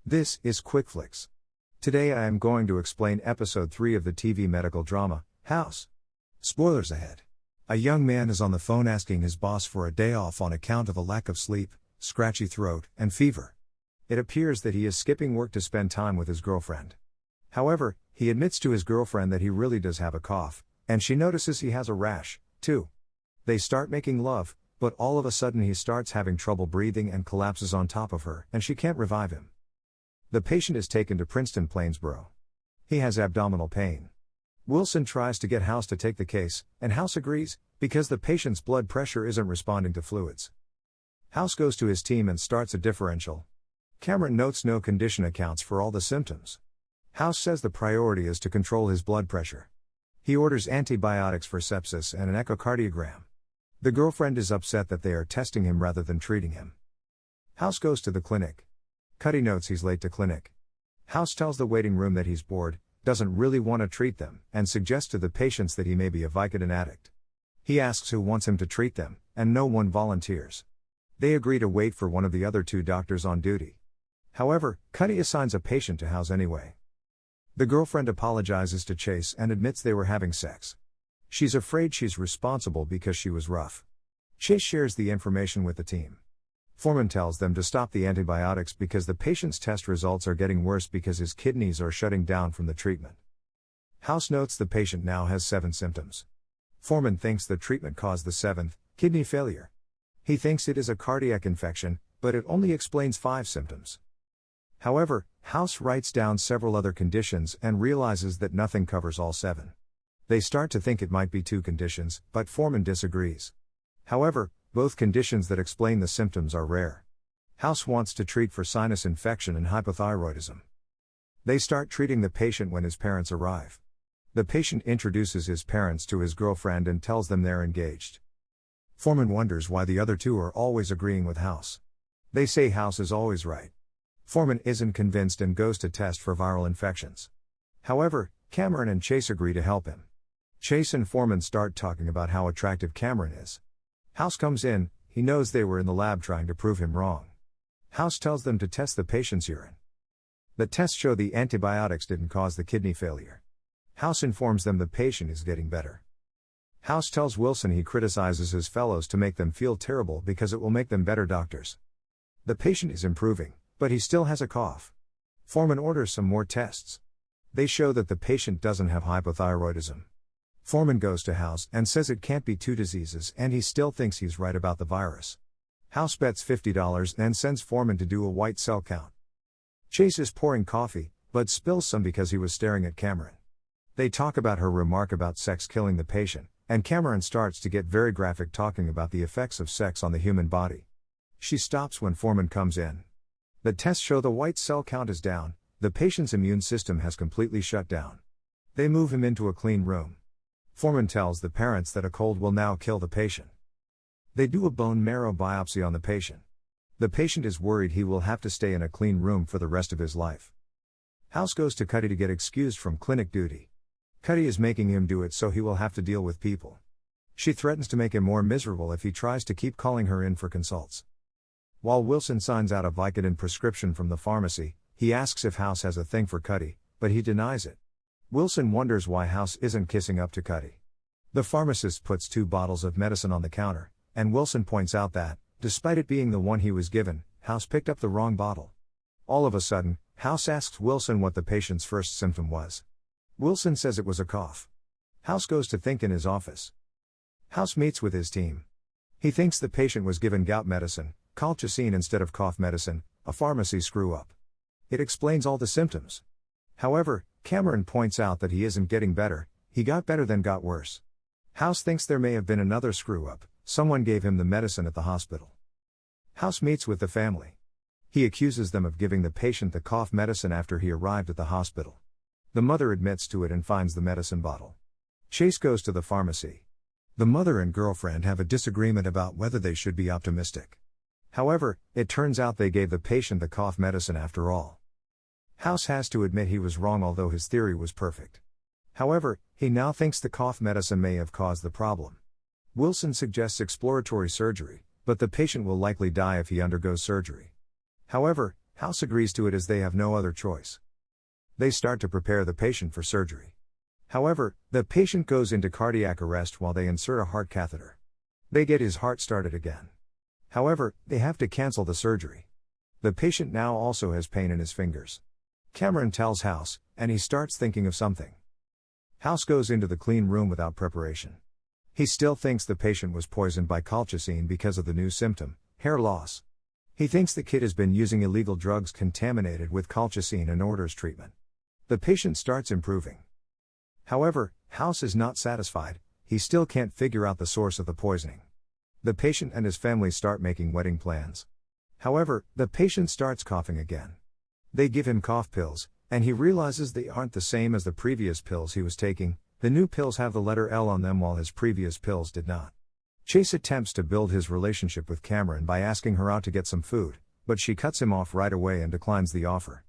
This is Quick Flicks. Today I am going to explain episode 3 of the TV medical drama, House. Spoilers ahead. A young man is on the phone asking his boss for a day off on account of a lack of sleep, scratchy throat, and fever. It appears that he is skipping work to spend time with his girlfriend. However, he admits to his girlfriend that he really does have a cough, and she notices he has a rash, too. They start making love, but all of a sudden he starts having trouble breathing and collapses on top of her, and she can't revive him. The patient is taken to Princeton Plainsboro. He has abdominal pain. Wilson tries to get House to take the case, and House agrees, because the patient's blood pressure isn't responding to fluids. House goes to his team and starts a differential. Cameron notes no condition accounts for all the symptoms. House says the priority is to control his blood pressure. He orders antibiotics for sepsis and an echocardiogram. The girlfriend is upset that they are testing him rather than treating him. House goes to the clinic. Cuddy notes he's late to clinic. House tells the waiting room that he's bored, doesn't really want to treat them, and suggests to the patients that he may be a Vicodin addict. He asks who wants him to treat them, and no one volunteers. They agree to wait for one of the other two doctors on duty. However, Cuddy assigns a patient to House anyway. The girlfriend apologizes to Chase and admits they were having sex. She's afraid she's responsible because she was rough. Chase shares the information with the team. Foreman tells them to stop the antibiotics because the patient's test results are getting worse because his kidneys are shutting down from the treatment. House notes the patient now has 7 symptoms. Foreman thinks the treatment caused the 7th, kidney failure. He thinks it is a cardiac infection, but it only explains 5 symptoms. However, House writes down several other conditions and realizes that nothing covers all 7. They start to think it might be 2 conditions, but Foreman disagrees. However, both conditions that explain the symptoms are rare. House wants to treat for sinus infection and hypothyroidism. They start treating the patient when his parents arrive. The patient introduces his parents to his girlfriend and tells them they're engaged. Foreman wonders why the other two are always agreeing with House. They say House is always right. Foreman isn't convinced and goes to test for viral infections. However, Cameron and Chase agree to help him. Chase and Foreman start talking about how attractive Cameron is. House comes in, he knows they were in the lab trying to prove him wrong. House tells them to test the patient's urine. The tests show the antibiotics didn't cause the kidney failure. House informs them the patient is getting better. House tells Wilson he criticizes his fellows to make them feel terrible because it will make them better doctors. The patient is improving, but he still has a cough. Foreman orders some more tests. They show that the patient doesn't have hypothyroidism. Foreman goes to House and says it can't be 2 diseases, and he still thinks he's right about the virus. House bets $50 and sends Foreman to do a white cell count. Chase is pouring coffee, but spills some because he was staring at Cameron. They talk about her remark about sex killing the patient, and Cameron starts to get very graphic talking about the effects of sex on the human body. She stops when Foreman comes in. The tests show the white cell count is down, the patient's immune system has completely shut down. They move him into a clean room. Foreman tells the parents that a cold will now kill the patient. They do a bone marrow biopsy on the patient. The patient is worried he will have to stay in a clean room for the rest of his life. House goes to Cuddy to get excused from clinic duty. Cuddy is making him do it so he will have to deal with people. She threatens to make him more miserable if he tries to keep calling her in for consults. While Wilson signs out a Vicodin prescription from the pharmacy, he asks if House has a thing for Cuddy, but he denies it. Wilson wonders why House isn't kissing up to Cuddy. The pharmacist puts 2 bottles of medicine on the counter, and Wilson points out that, despite it being the one he was given, House picked up the wrong bottle. All of a sudden, House asks Wilson what the patient's first symptom was. Wilson says it was a cough. House goes to think in his office. House meets with his team. He thinks the patient was given gout medicine, colchicine instead of cough medicine, a pharmacy screw-up. It explains all the symptoms. However, Cameron points out that he isn't getting better, he got better then got worse. House thinks there may have been another screw-up, someone gave him the medicine at the hospital. House meets with the family. He accuses them of giving the patient the cough medicine after he arrived at the hospital. The mother admits to it and finds the medicine bottle. Chase goes to the pharmacy. The mother and girlfriend have a disagreement about whether they should be optimistic. However, it turns out they gave the patient the cough medicine after all. House has to admit he was wrong although his theory was perfect. However, he now thinks the cough medicine may have caused the problem. Wilson suggests exploratory surgery, but the patient will likely die if he undergoes surgery. However, House agrees to it as they have no other choice. They start to prepare the patient for surgery. However, the patient goes into cardiac arrest while they insert a heart catheter. They get his heart started again. However, they have to cancel the surgery. The patient now also has pain in his fingers. Cameron tells House, and he starts thinking of something. House goes into the clean room without preparation. He still thinks the patient was poisoned by colchicine because of the new symptom, hair loss. He thinks the kid has been using illegal drugs contaminated with colchicine and orders treatment. The patient starts improving. However, House is not satisfied, he still can't figure out the source of the poisoning. The patient and his family start making wedding plans. However, the patient starts coughing again. They give him cough pills, and he realizes they aren't the same as the previous pills he was taking. The new pills have the letter L on them while his previous pills did not. Chase attempts to build his relationship with Cameron by asking her out to get some food, but she cuts him off right away and declines the offer.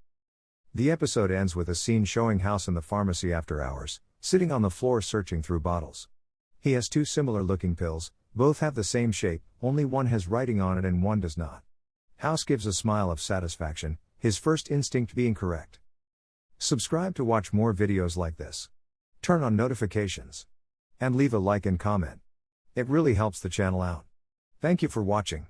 The episode ends with a scene showing House in the pharmacy after hours, sitting on the floor searching through bottles. He has two similar looking pills, both have the same shape, only one has writing on it and one does not. House gives a smile of satisfaction, his first instinct being correct. Subscribe to watch more videos like this. Turn on notifications. And leave a like and comment. It really helps the channel out. Thank you for watching.